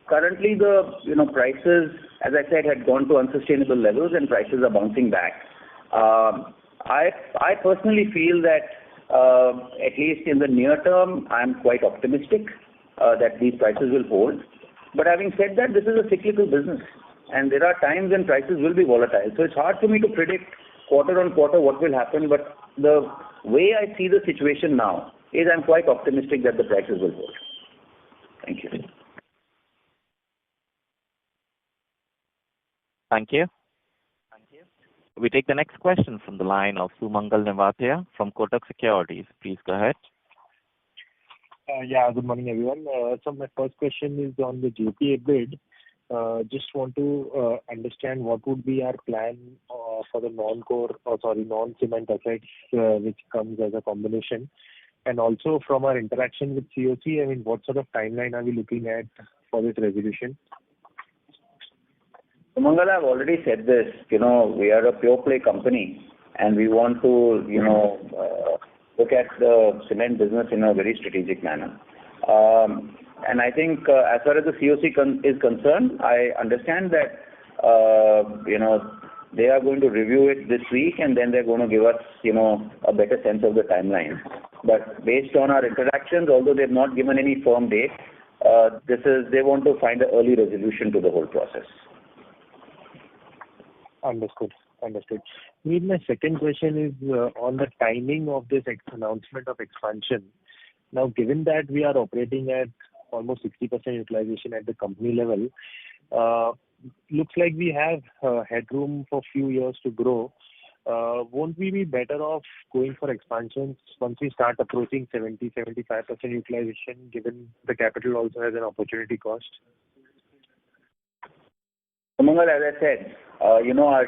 Speaker 3: currently the, prices, as I said, had gone to unsustainable levels and prices are bouncing back. I personally feel that, at least in the near term, I'm quite optimistic that these prices will hold. But having said that, this is a cyclical business, and there are times when prices will be volatile. So it's hard for me to predict quarter on quarter what will happen, but the way I see the situation now is I'm quite optimistic that the prices will hold. Thank you.
Speaker 1: Thank you. We take the next question from the line of Sumangal Nevatia from Kotak Securities. Please go ahead.
Speaker 10: Good morning, everyone. So my first question is on the JPA bid. Just want to understand what would be our plan for the non-cement assets, which comes as a combination. And also from our interaction with COC, what sort of timeline are we looking at for this resolution?
Speaker 3: Sumangal, I've already said this, we are a pure play company and we want to, look at the cement business in a very strategic manner. And I think as far as the COC is concerned, I understand that, they are going to review it this week and then they're going to give us, a better sense of the timeline. But based on our interactions, although they've not given any firm date, they want to find an early resolution to the whole process.
Speaker 10: Understood. My second question is on the timing of this announcement of expansion. Now, given that we are operating at almost 60% utilization at the company level, looks like we have headroom for a few years to grow. Won't we be better off going for expansions once we start approaching 70-75% utilization, given the capital also has an opportunity cost?
Speaker 3: Sumangal, as I said, our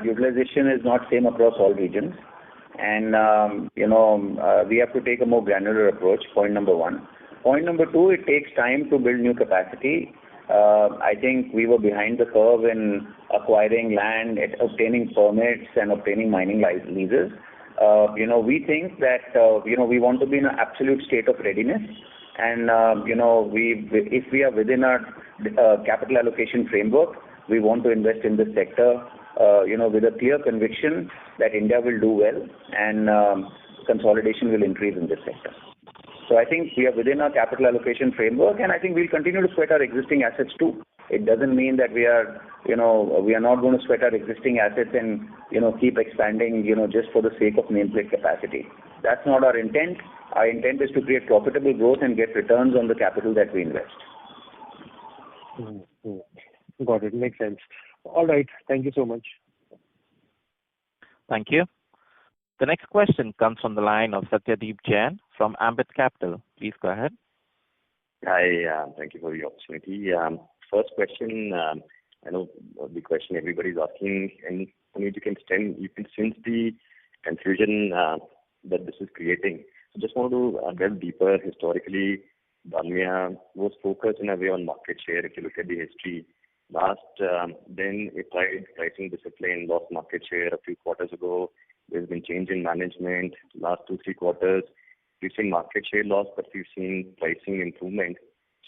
Speaker 3: utilization is not same across all regions. And, we have to take a more granular approach, point number one. Point number two, it takes time to build new capacity. I think we were behind the curve in acquiring land, obtaining permits and obtaining mining leases. We think that, we want to be in an absolute state of readiness. And, if we are within our capital allocation framework, we want to invest in this sector, with a clear conviction that India will do well and consolidation will increase in this sector. So I think we are within our capital allocation framework, and I think we'll continue to sweat our existing assets too. It doesn't mean that we are not going to sweat our existing assets and, keep expanding, just for the sake of nameplate capacity. That's not our intent. Our intent is to create profitable growth and get returns on the capital that we invest.
Speaker 10: Mm-hmm. Got it. Makes sense. All right. Thank you so much.
Speaker 1: Thank you. The next question comes from the line of Satyadeep Jain from Ambit Capital. Please go ahead.
Speaker 11: Hi, thank you for the opportunity. First question, I know the question everybody's asking, and you can sense the confusion that this is creating. So just want to delve deeper. Historically, Dalmia was focused in a way on market share. If you look at the history, then it tried pricing discipline, lost market share a few quarters ago. There's been change in management last 2-3 quarters. We've seen market share loss, but we've seen pricing improvement.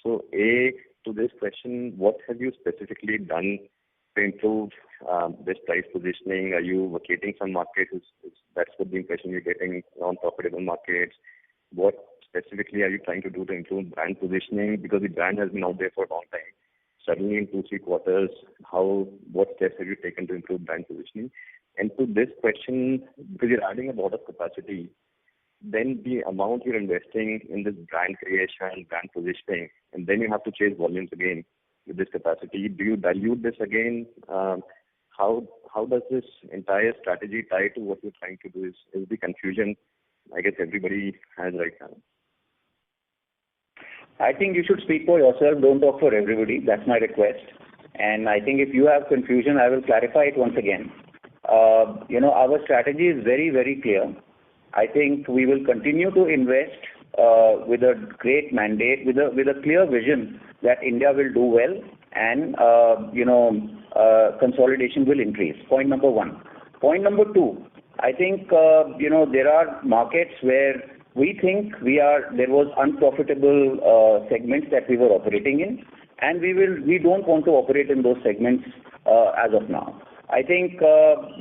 Speaker 11: So, to this question, what have you specifically done to improve this price positioning? Are you vacating some markets? That's what the impression you're getting, non-profitable markets. What specifically are you trying to do to improve brand positioning? Because the brand has been out there for a long time. Suddenly in 2-3 quarters, what steps have you taken to improve brand positioning? And to this question, because you're adding a lot of capacity, then the amount you're investing in this brand creation, brand positioning, and then you have to chase volumes again with this capacity. Do you dilute this again? How does this entire strategy tie to what you're trying to do? Is the confusion I guess everybody has right now?
Speaker 3: I think you should speak for yourself. Don't talk for everybody. That's my request. And I think if you have confusion, I will clarify it once again. Our strategy is very, very clear. I think we will continue to invest with a great mandate, with a clear vision that India will do well and, consolidation will increase. Point number one. Point number two, I think, there are markets where we think there was unprofitable segments that we were operating in, and we don't want to operate in those segments as of now. I think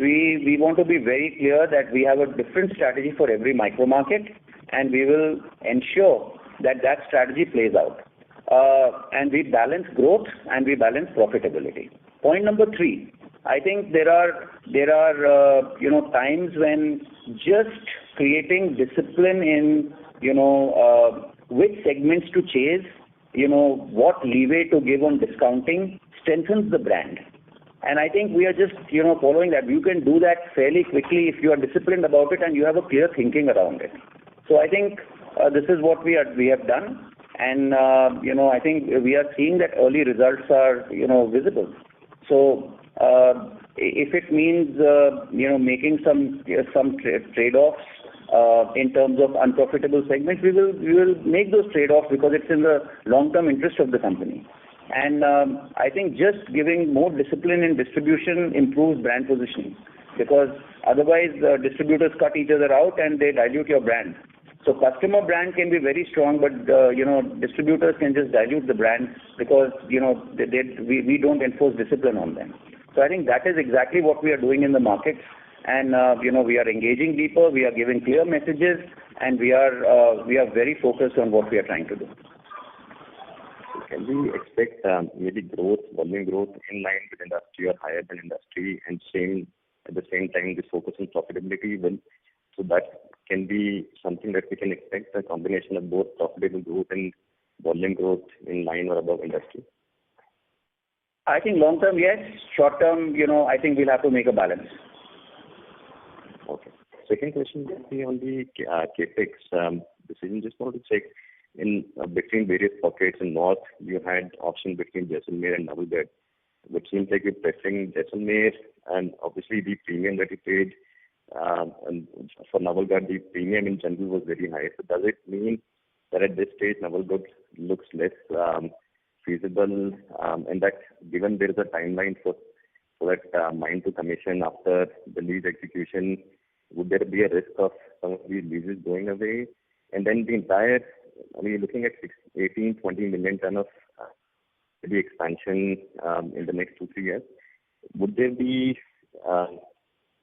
Speaker 3: we want to be very clear that we have a different strategy for every micro market, and we will ensure that strategy plays out. And we balance growth and we balance profitability. Point number three, I think there are times when just creating discipline in which segments to chase, what leeway to give on discounting strengthens the brand. And I think we are just following that. You can do that fairly quickly if you are disciplined about it and you have a clear thinking around it. So I think this is what we have done, and I think we are seeing that early results are visible. So if it means making some trade-offs in terms of unprofitable segments, we will make those trade-offs because it's in the long-term interest of the company. And I think just giving more discipline in distribution improves brand positioning, because otherwise distributors cut each other out and they dilute your brand. So customer brand can be very strong, but distributors can just dilute the brand because we don't enforce discipline on them. So I think that is exactly what we are doing in the market, and we are engaging deeper, we are giving clear messages, and we are very focused on what we are trying to do.
Speaker 11: Can we expect maybe volume growth in line with industry or higher than industry, and at the same time this focus on profitability? So that can be something that we can expect, a combination of both profitable growth and volume growth in line or above industry?
Speaker 3: I think long term, yes. Short term, I think we'll have to make a balance.
Speaker 11: Okay. Second question would be on the capex decision. Just wanted to check in between various pockets in north, you had option between Jaisalmer and Navalgarh, which seems like you're preferring Jaisalmer, and obviously the premium that you paid and for Navalgarh, the premium in general was very high. So does it mean that at this stage Navalgarh looks less feasible, and that given there is a timeline for that mine to commission after the lease execution, would there be a risk of some of these leases going away? And then the entire, you're looking at 18-20 million ton of the expansion in the next 2-3 years. Would there be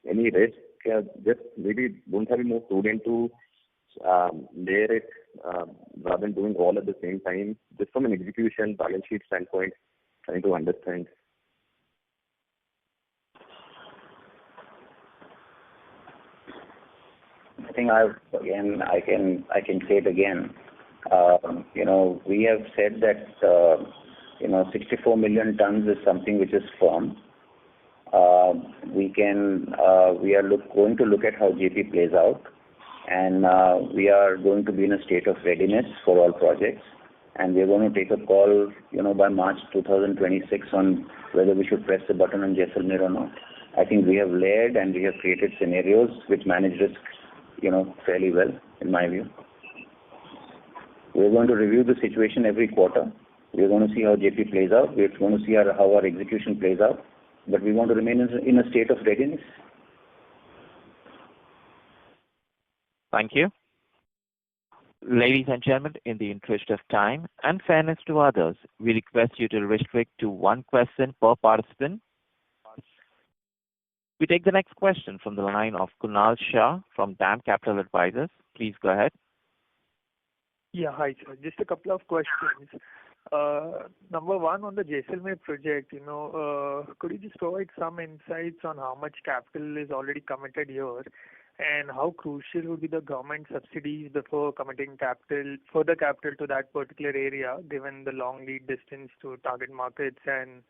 Speaker 11: any risk? Just maybe won't have more prudent to layer it rather than doing all at the same time, just from an execution balance sheet standpoint, trying to understand.
Speaker 3: I think I can say it again. We have said that 64 million tons is something which is firm. We are going to look at how JP plays out, and we are going to be in a state of readiness for all projects. and we're going to take a call, by March 2026 on whether we should press the button on Jaisalmer or not. I think we have layered and we have created scenarios which manage risk, fairly well, in my view. We're going to review the situation every quarter. We're going to see how JP plays out. We're going to see how our execution plays out. But we want to remain in a state of readiness.
Speaker 1: Thank you. Ladies and gentlemen, in the interest of time and fairness to others, we request you to restrict to one question per participant. We take the next question from the line of Kunal Shah from DAM Capital Advisors. Please go ahead.
Speaker 12: Yeah, hi, sir. Just a couple of questions. Number one, on the Jaisalmer project, could you just provide some insights on how much capital is already committed here, and how crucial would be the government subsidies before committing further capital to that particular area, given the long lead distance to target markets and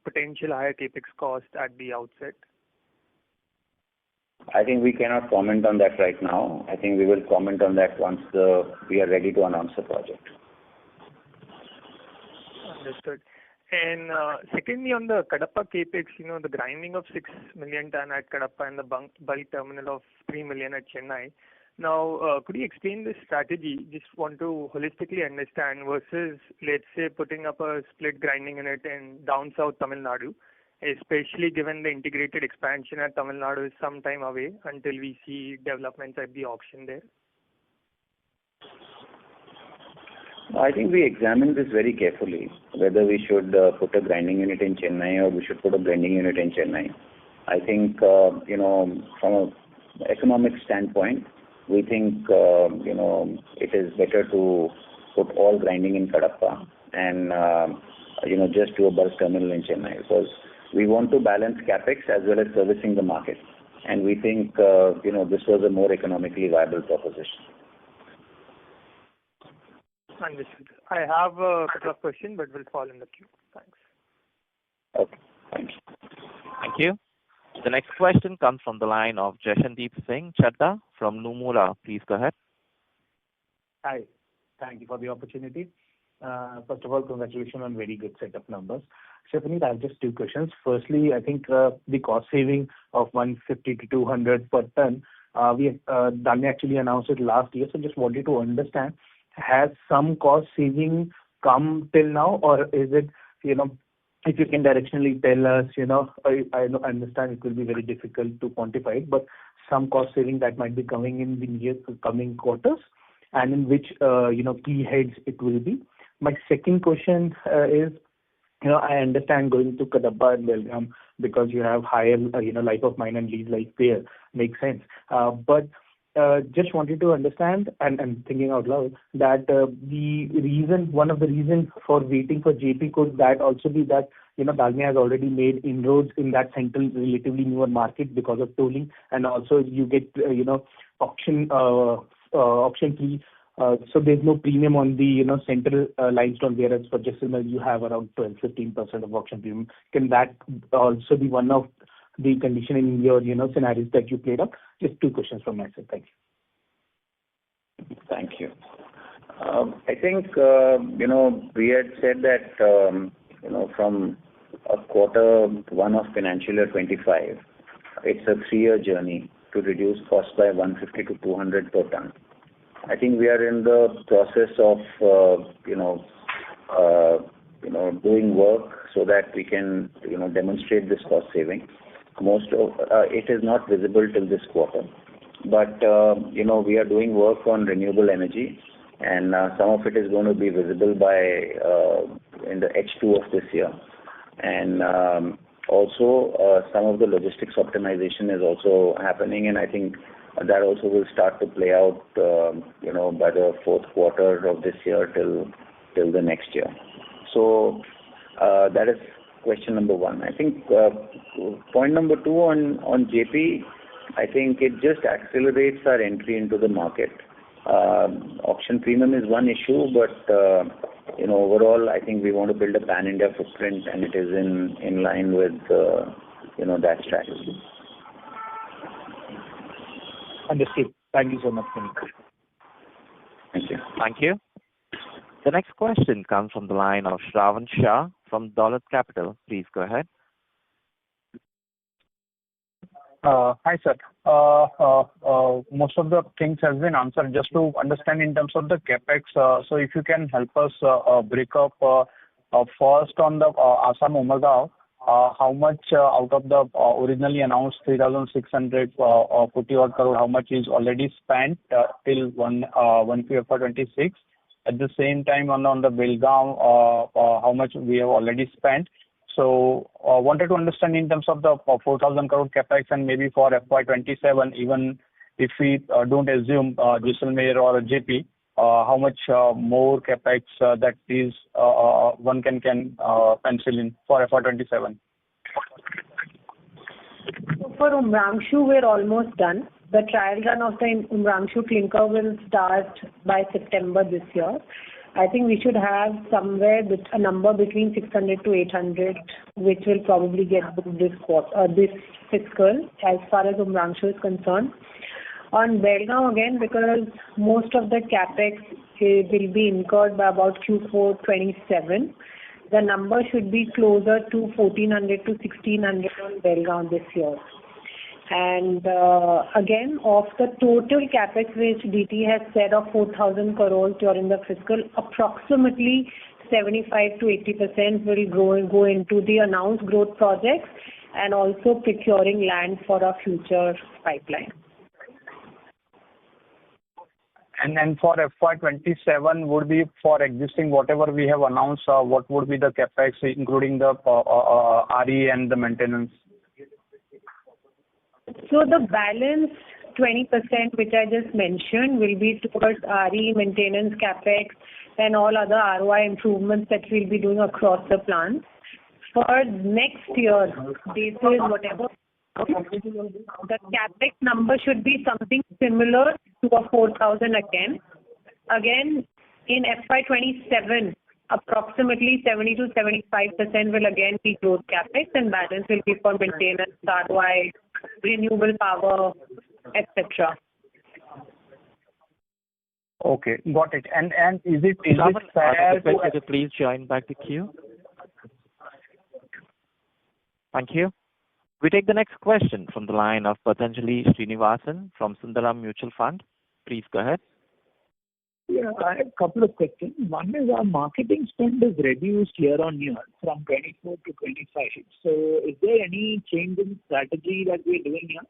Speaker 12: potential higher capex cost at the outset?
Speaker 3: I think we cannot comment on that right now. I think we will comment on that once we are ready to announce the project.
Speaker 12: Understood. And secondly, on the Kadapa capex, the grinding of 6 million ton at Kadapa and the bulk terminal of 3 million at Chennai. Now, could you explain this strategy? Just want to holistically understand versus, let's say, putting up a split grinding unit in down south Tamil Nadu, especially given the integrated expansion at Tamil Nadu is some time away until we see developments at the auction there?
Speaker 3: I think we examined this very carefully, whether we should put a grinding unit in Chennai or we should put a blending unit in Chennai. I think, from an economic standpoint, we think, it is better to put all grinding in Kadapa and, just do a bulk terminal in Chennai, because we want to balance capex as well as servicing the market. And we think, this was a more economically viable proposition.
Speaker 12: Understood. I have a couple of questions, but will fall in the queue. Thanks.
Speaker 3: Okay. Thank you.
Speaker 1: Thank you. The next question comes from the line of Jashandeep Singh Chadha from Nomura. Please go ahead.
Speaker 13: Hi. Thank you for the opportunity. First of all, congratulations on very good set of numbers. Stephanie, I have just two questions. Firstly, I think the cost saving of 150 to 200 per ton, Dalmia actually announced it last year, so just wanted to understand, has some cost saving come till now, or is it, if you can directionally tell us, I understand it will be very difficult to quantify it, but some cost saving that might be coming in the coming quarters, and in which, key heads it will be. My second question is, I understand going to Kadapa and Belgaum because you have higher, life of mine and lease life there, makes sense. But just wanted to understand, and thinking out loud, that one of the reasons for waiting for JP, could that also be that, Dalmia has already made inroads in that central, relatively newer market because of tolling, and also you get, auction fee. So there's no premium on the, central limestone, whereas for Jaisalmer you have around 12-15% of auction premium. Can that also be one of the condition in your, scenarios that you played up? Just two questions from my side. Thank you.
Speaker 3: Thank you. I think, we had said that, from a quarter one of financial year 25, it's a 3-year journey to reduce cost by 150 to 200 per ton. I think we are in the process of, doing work so that we can, demonstrate this cost saving. Most of it is not visible till this quarter, but we are doing work on renewable energy, and some of it is going to be visible by in the H2 of this year, and also some of the logistics optimization is also happening, and I think that also will start to play out, by the fourth quarter of this year till the next year. So that is question number one. I think point number two on JP, I think it just accelerates our entry into the market. Auction premium is one issue, but overall, I think we want to build a pan-India footprint, and it is in line with that strategy.
Speaker 13: Understood. Thank you so much.
Speaker 3: Thank you.
Speaker 1: Thank you. The next question comes from the line of Shravan Shah from Dolat Capital. Please go ahead.
Speaker 14: Hi, sir. Most of the things have been answered. Just to understand in terms of the CapEx, so if you can help us break up first on the Assam Umagaon, how much out of the originally announced 3,640 odd crore, how much is already spent till 1 FY26? At the same time, on the Belgaum, how much we have already spent. So wanted to understand in terms of the 4,000 crore capex and maybe for FY27, even if we don't assume Jaisalmer or JP, how much more capex that is one can pencil in for FY27?
Speaker 2: For Umrangshu, we're almost done. The trial run of the Umrangshu clinker will start by September this year. I think we should have somewhere a number between 600 to 800, which will probably get booked this fiscal as far as Umrangshu is concerned. On Belgaum again, because most of the capex will be incurred by about Q4 27, the number should be closer to 1,400 to 1,600 on Belgaum this year. And again, of the total capex which DT has said of 4,000 crores during the fiscal, approximately 75 to 80% will go into the announced growth projects and also procuring land for our future pipeline.
Speaker 14: And then for FY27 would be for existing whatever we have announced, what would be the capex including the RE and the maintenance?
Speaker 2: So the balance 20% which I just mentioned will be towards RE, maintenance, capex and all other ROI improvements that we'll be doing across the plants. For next year, basis whatever, the capex number should be something similar to a 4,000 again. Again, in FY27, approximately 70 to 75% will again be growth capex and balance will be for maintenance, ROI, renewable power, etc.
Speaker 14: Okay, got it. And is it fair
Speaker 1: to please join back the queue? Thank you. We take the next question from the line of Patanjali Srinivasan from Sundaram Mutual Fund. Please go ahead.
Speaker 15: Yeah, I have a couple of questions. One is our marketing spend is reduced year on year from 24 to 25. So is there any change in strategy that we're doing here?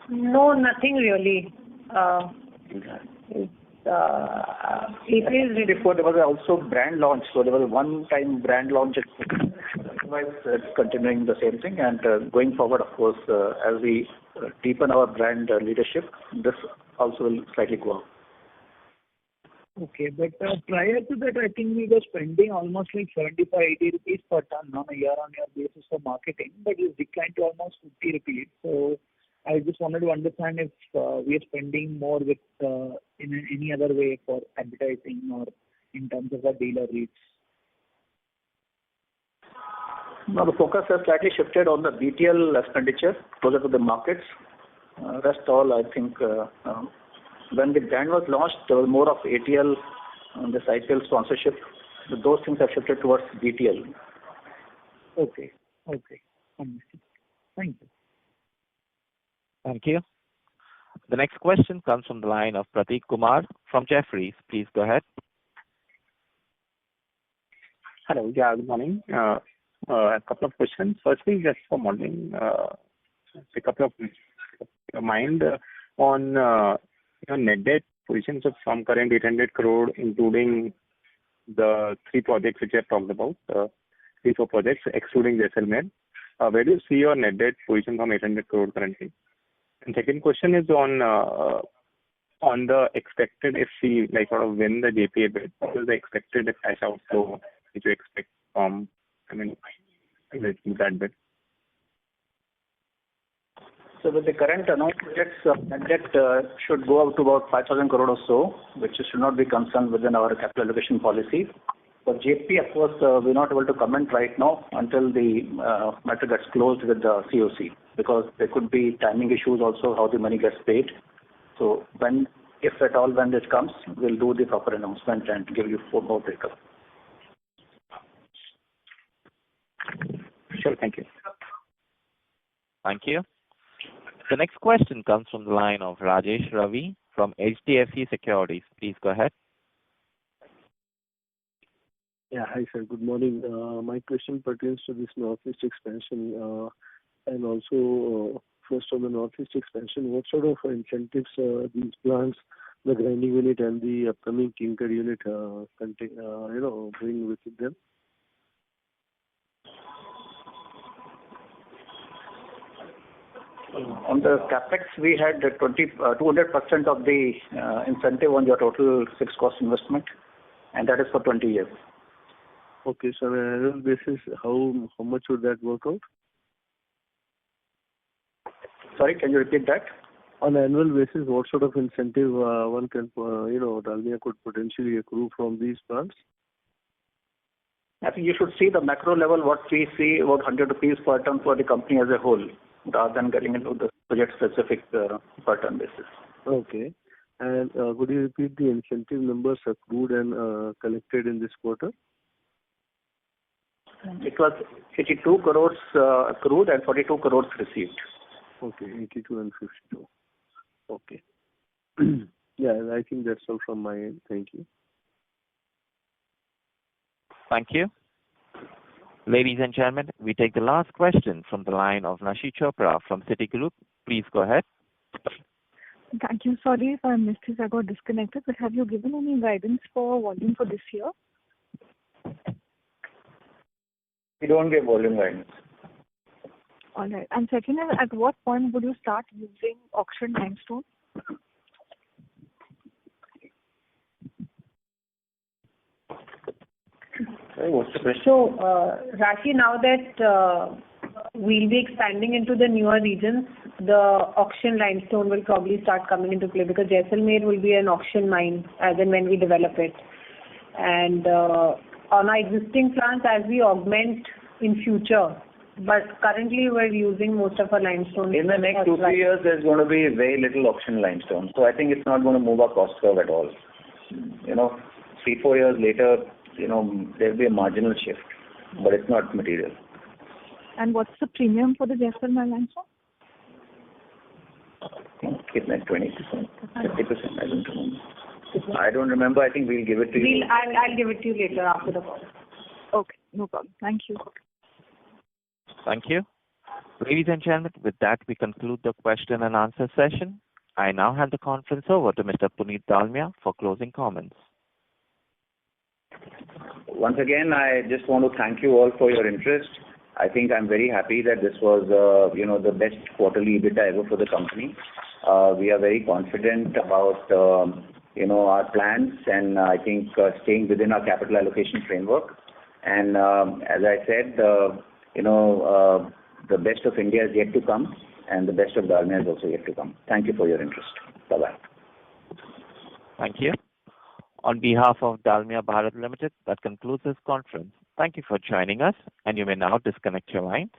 Speaker 2: No, nothing really.
Speaker 4: Before there was also brand launch, so there was a one-time brand launch. Otherwise, it's continuing the same thing. And going forward, of course, as we deepen our brand leadership, this also will slightly go up.
Speaker 15: Okay, but prior to that, I think we were spending almost like 75-80 rupees per ton on a year-on-year basis for marketing, but it's declined to almost 50 rupees. So I just wanted to understand if we are spending more with in any other way for advertising or in terms of our dealer reach.
Speaker 4: No, the focus has slightly shifted on the BTL expenditure closer to the markets. Rest all, I think, when the brand was launched, there was more of ATL, this IPL sponsorship. So those things have shifted towards BTL.
Speaker 15: Okay. Understood. Thank you.
Speaker 1: Thank you. The next question comes from the line of Prateek Kumar from Jefferies. Please go ahead.
Speaker 16: Hello. Yeah, good morning. A couple of questions. Firstly, just for modeling, a couple of your mind on your net debt positions of some current 800 crore, including the three projects which you have talked about, 3-4 projects, excluding Jaisalmer. Where do you see your net debt position from 800 crore currently? And second question is on the expected, if we like sort of win the JPA bid, what is the expected cash outflow which you expect from, that bid?
Speaker 4: So with the current announced projects, net debt should go up to about 5,000 crore or so, which should not be concerned within our capital allocation policy. For JP, of course, we're not able to comment right now until the matter gets closed with the COC, because there could be timing issues also, how the money gets paid. So when if at all when this comes, we'll do the proper announcement and give you more breakup.
Speaker 16: Sure. Thank you.
Speaker 1: Thank you. The next question comes from the line of Rajesh Ravi from HDFC Securities. Please go ahead.
Speaker 17: Yeah. Hi, sir. Good morning. My question pertains to this Northeast expansion, and also, first on the Northeast expansion, what sort of incentives these plants, the grinding unit and the upcoming clinker unit, bring with them?
Speaker 4: On the capex, we had 200% of the incentive on your total fixed cost investment, and that is for 20 years.
Speaker 17: Okay, so on an annual basis, how much would that work out?
Speaker 4: Sorry, can you repeat that?
Speaker 17: On an annual basis, what sort of incentive one can, Dalmia could potentially accrue from these plants?
Speaker 4: I think you should see the macro level, what we see about 100 rupees per ton for the company as a whole, rather than getting into the project-specific per ton basis.
Speaker 17: Okay. And could you repeat the incentive numbers accrued and collected in this quarter?
Speaker 4: It was 82 crores accrued and 42 crores received.
Speaker 17: Okay, 82 and 52. Okay. Yeah, I think that's all from my end. Thank you.
Speaker 1: Thank you. Ladies and gentlemen, we take the last question from the line of Nashi Chopra from Citigroup. Please go ahead.
Speaker 18: Thank you. Sorry if I missed this, I got disconnected, but have you given any guidance for volume for this year?
Speaker 3: We don't give volume guidance.
Speaker 18: All right. And second is, at what point would you start using auction limestone?
Speaker 3: What's the question?
Speaker 2: So, Rashi, now that we'll be expanding into the newer regions, the auction limestone will probably start coming into play, because Jaisalmer will be an auction mine as and when we develop it. And on our existing plants, as we augment in future, but currently we're using most of our limestone.
Speaker 3: In the next 2-3 years, there's going to be very little auction limestone. So I think it's not going to move our cost curve at all. 3-4 years later, there'll be a marginal shift, but it's not material.
Speaker 18: And what's the premium for the Jaisalmer limestone?
Speaker 3: It's like 20%, 50%, I don't remember. I think we'll give it to you.
Speaker 2: I'll give it to you later after the call.
Speaker 18: Okay, no problem. Thank you.
Speaker 1: Thank you. Ladies and gentlemen, with that, we conclude the question and answer session. I now hand the conference over to Mr. Puneet Dalmia for closing comments.
Speaker 3: Once again, I just want to thank you all for your interest. I think I'm very happy that this was, the best quarterly EBITDA ever for the company. We are very confident about, our plans, and I think staying within our capital allocation framework. And as I said, the best of India is yet to come, and the best of Dalmia is also yet to come. Thank you for your interest. Bye-bye.
Speaker 1: Thank you. On behalf of Dalmia Bharat Ltd, that concludes this conference. Thank you for joining us, and you may now disconnect your lines.